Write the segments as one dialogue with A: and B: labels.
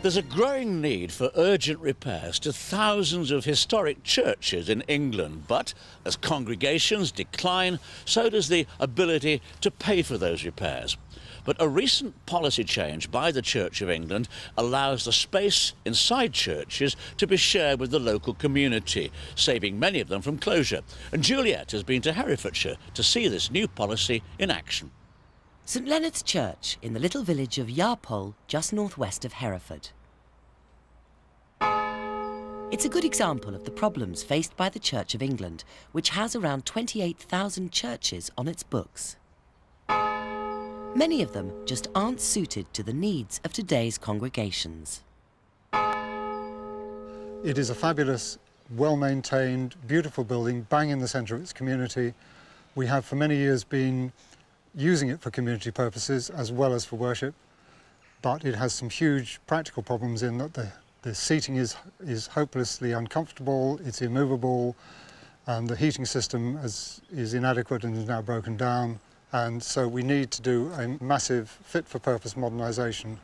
A: There's a growing need for urgent repairs to thousands of historic churches in England, but as congregations decline, so does the ability to pay for those repairs. But a recent policy change by the Church of England allows the space inside churches to be shared with the local community, saving many of them from closure. And Juliet has been to Herefordshire to see this new policy in action.
B: St Leonard's Church in the little village of Yarpole, just northwest of Hereford. It's a good example of the problems faced by the Church of England, which has around 28,000 churches on its books. Many of them just aren't suited to the needs of today's congregations.
C: It is a fabulous, well-maintained, beautiful building, bang in the centre of its community. We have for many years been using it for community purposes as well as for worship, but it has some huge practical problems in that the seating is hopelessly uncomfortable, it's immovable, and the heating system is inadequate and is now broken down, and so we need to do a massive fit-for-purpose modernisation.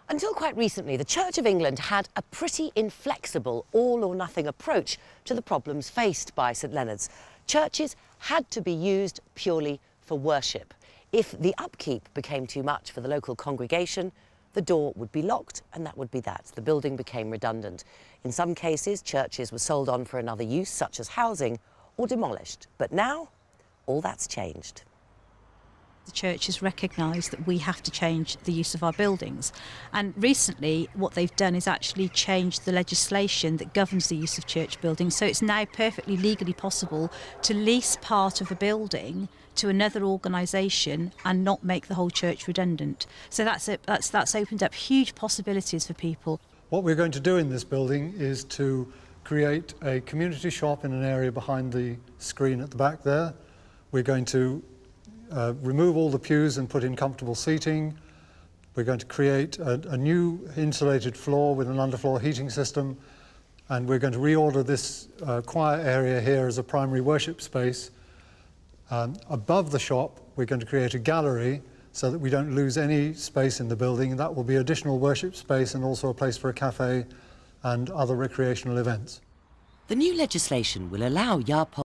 B: Until quite recently, the Church of England had a pretty inflexible all-or-nothing approach to the problems faced by St Leonard's. Churches had to be used purely for worship. If the upkeep became too much for the local congregation, the door would be locked and that would be that. The building became redundant. In some cases, churches were sold on for another use, such as housing, or demolished. But now, all that's changed.
D: The church has recognised that we have to change the use of our buildings, and recently what they've done is actually changed the legislation that governs the use of church buildings, so it's now perfectly legally possible to lease part of a building to another organisation and not make the whole church redundant. So that's opened up huge possibilities for people.
C: What we're going to do in this building is to create a community shop in an area behind the screen at the back there. We're going to remove all the pews and put in comfortable seating. We're going to create a new insulated floor with an underfloor heating system, and we're going to reorder this choir area here as a primary worship space. Above the shop, we're going to create a gallery so that we don't lose any space in the building. That will be additional worship space and also a place for a cafe and other recreational events.
B: The new legislation will allow Yarpole